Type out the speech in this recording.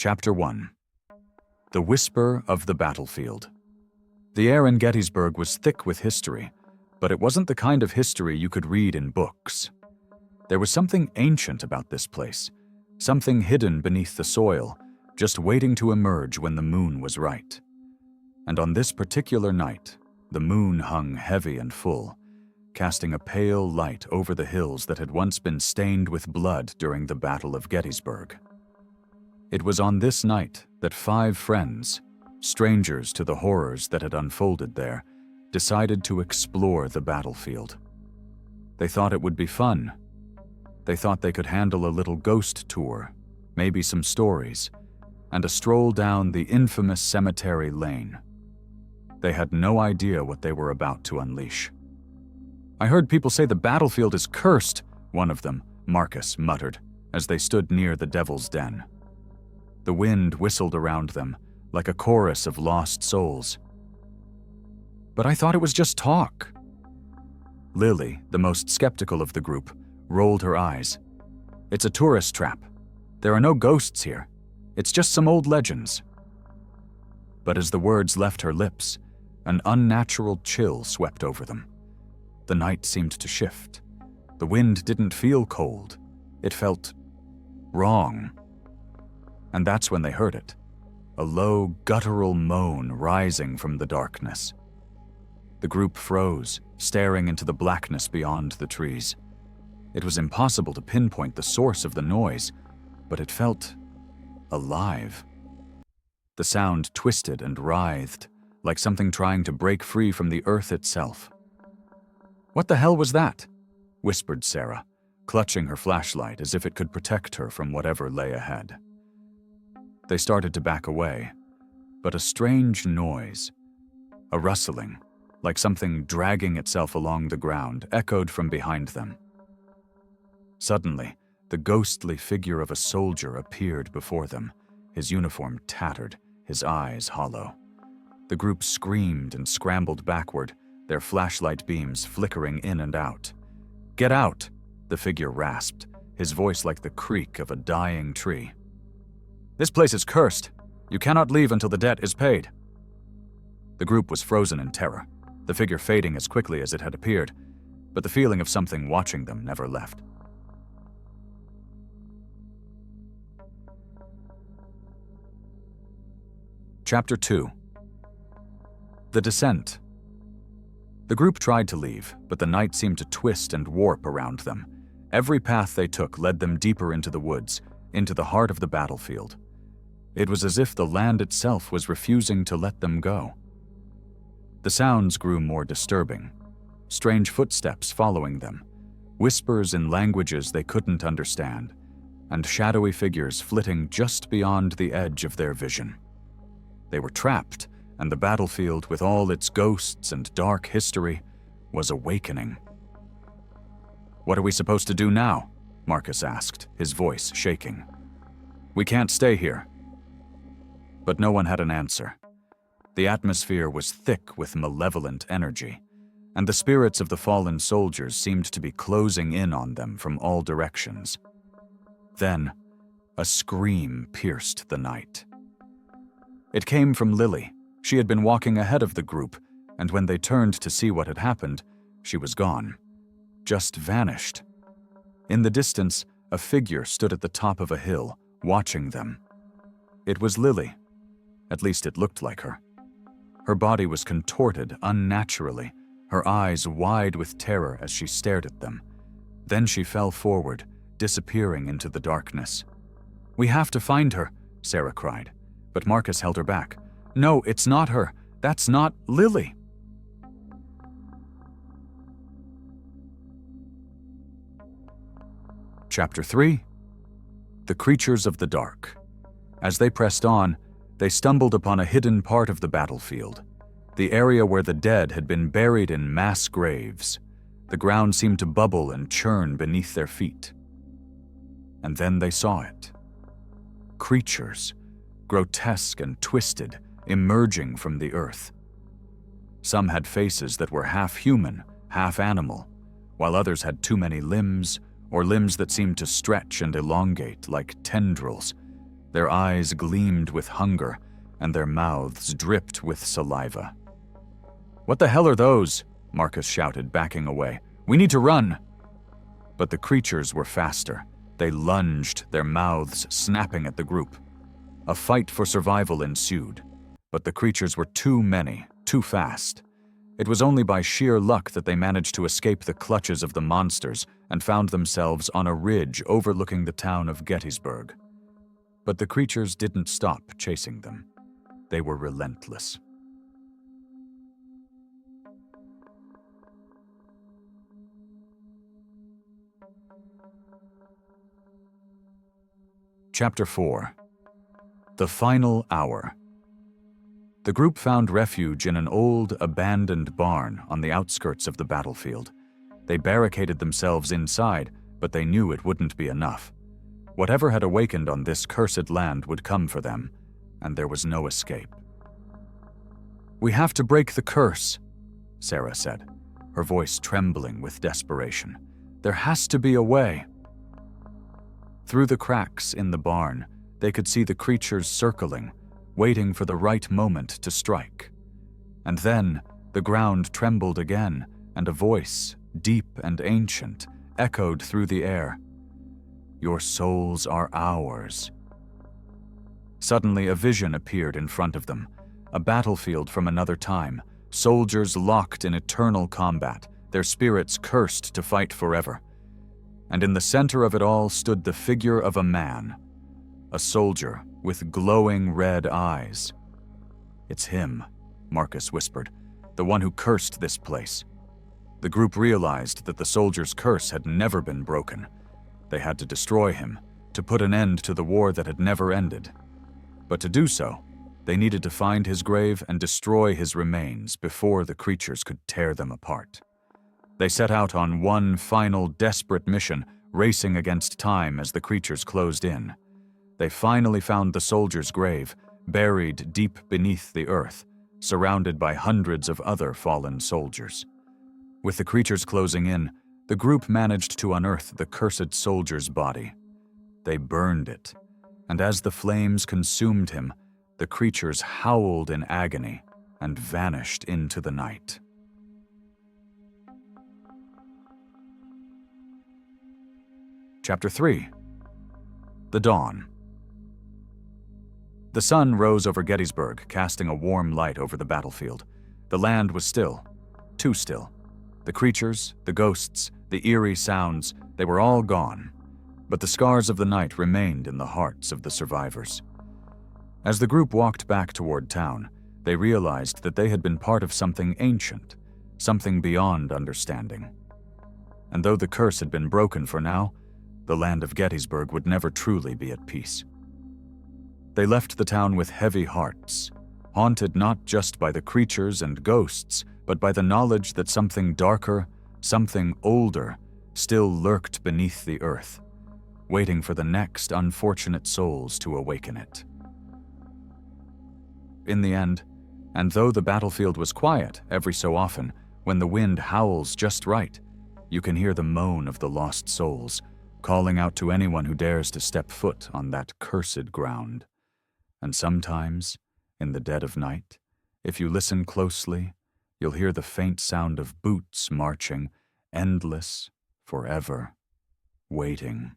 Chapter 1. The Whisper of the Battlefield. The air in Gettysburg was thick with history, but it wasn't the kind of history you could read in books. There was something ancient about this place, something hidden beneath the soil, just waiting to emerge when the moon was right. And on this particular night, the moon hung heavy and full, casting a pale light over the hills that had once been stained with blood during the Battle of Gettysburg. It was on this night that 5 friends, strangers to the horrors that had unfolded there, decided to explore the battlefield. They thought it would be fun. They thought they could handle a little ghost tour, maybe some stories, and a stroll down the infamous cemetery lane. They had no idea what they were about to unleash. "I heard people say the battlefield is cursed," one of them, Marcus, muttered as they stood near the Devil's Den. The wind whistled around them like a chorus of lost souls. "But I thought it was just talk." Lily, the most skeptical of the group, rolled her eyes. "It's a tourist trap. There are no ghosts here. It's just some old legends." But as the words left her lips, an unnatural chill swept over them. The night seemed to shift. The wind didn't feel cold. It felt wrong. And that's when they heard it, a low, guttural moan rising from the darkness. The group froze, staring into the blackness beyond the trees. It was impossible to pinpoint the source of the noise, but it felt alive. The sound twisted and writhed, like something trying to break free from the earth itself. "What the hell was that?" whispered Sarah, clutching her flashlight as if it could protect her from whatever lay ahead. They started to back away, but a strange noise, a rustling, like something dragging itself along the ground, echoed from behind them. Suddenly, the ghostly figure of a soldier appeared before them, his uniform tattered, his eyes hollow. The group screamed and scrambled backward, their flashlight beams flickering in and out. "Get out!" the figure rasped, his voice like the creak of a dying tree. "This place is cursed. You cannot leave until the debt is paid." The group was frozen in terror, the figure fading as quickly as it had appeared, but the feeling of something watching them never left. Chapter 2. The Descent. The group tried to leave, but the night seemed to twist and warp around them. Every path they took led them deeper into the woods, into the heart of the battlefield. It was as if the land itself was refusing to let them go. The sounds grew more disturbing. Strange footsteps following them, whispers in languages they couldn't understand, and shadowy figures flitting just beyond the edge of their vision. They were trapped, and the battlefield, with all its ghosts and dark history, was awakening. "What are we supposed to do now?" Marcus asked, his voice shaking. "We can't stay here." But no one had an answer. The atmosphere was thick with malevolent energy, and the spirits of the fallen soldiers seemed to be closing in on them from all directions. Then, a scream pierced the night. It came from Lily. She had been walking ahead of the group, and when they turned to see what had happened, she was gone. Just vanished. In the distance, a figure stood at the top of a hill, watching them. It was Lily. At least it looked like her. Her body was contorted unnaturally, her eyes wide with terror as she stared at them. Then she fell forward, disappearing into the darkness. "We have to find her," Sarah cried, but Marcus held her back. "No, it's not her. That's not Lily." Chapter 3. The Creatures of the Dark. As they pressed on, they stumbled upon a hidden part of the battlefield, the area where the dead had been buried in mass graves. The ground seemed to bubble and churn beneath their feet. And then they saw it. Creatures, grotesque and twisted, emerging from the earth. Some had faces that were half human, half animal, while others had too many limbs, or limbs that seemed to stretch and elongate like tendrils. Their eyes gleamed with hunger, and their mouths dripped with saliva. "What the hell are those?" Marcus shouted, backing away. "We need to run!" But the creatures were faster. They lunged, their mouths snapping at the group. A fight for survival ensued, but the creatures were too many, too fast. It was only by sheer luck that they managed to escape the clutches of the monsters and found themselves on a ridge overlooking the town of Gettysburg. But the creatures didn't stop chasing them. They were relentless. Chapter 4. The Final Hour. The group found refuge in an old, abandoned barn on the outskirts of the battlefield. They barricaded themselves inside, but they knew it wouldn't be enough. Whatever had awakened on this cursed land would come for them, and there was no escape. "We have to break the curse," Sarah said, her voice trembling with desperation. "There has to be a way." Through the cracks in the barn, they could see the creatures circling, waiting for the right moment to strike. And then, the ground trembled again, and a voice, deep and ancient, echoed through the air. "Your souls are ours." Suddenly, a vision appeared in front of them, a battlefield from another time, soldiers locked in eternal combat, their spirits cursed to fight forever. And in the center of it all stood the figure of a man, a soldier with glowing red eyes. "It's him," Marcus whispered, "the one who cursed this place." The group realized that the soldier's curse had never been broken. They had to destroy him, to put an end to the war that had never ended. But to do so, they needed to find his grave and destroy his remains before the creatures could tear them apart. They set out on one final desperate mission, racing against time as the creatures closed in. They finally found the soldier's grave, buried deep beneath the earth, surrounded by hundreds of other fallen soldiers. With the creatures closing in, the group managed to unearth the cursed soldier's body. They burned it, and as the flames consumed him, the creatures howled in agony and vanished into the night. Chapter 3. The Dawn. The sun rose over Gettysburg, casting a warm light over the battlefield. The land was still, too still. The creatures, the ghosts, the eerie sounds, they were all gone. But the scars of the night remained in the hearts of the survivors. As the group walked back toward town, they realized that they had been part of something ancient, something beyond understanding. And though the curse had been broken for now, the land of Gettysburg would never truly be at peace. They left the town with heavy hearts, haunted not just by the creatures and ghosts, but by the knowledge that something darker, something older, still lurked beneath the earth, waiting for the next unfortunate souls to awaken it. In the end, and though the battlefield was quiet every so often, when the wind howls just right, you can hear the moan of the lost souls, calling out to anyone who dares to step foot on that cursed ground. And sometimes, in the dead of night, if you listen closely, you'll hear the faint sound of boots marching, endless, forever, waiting.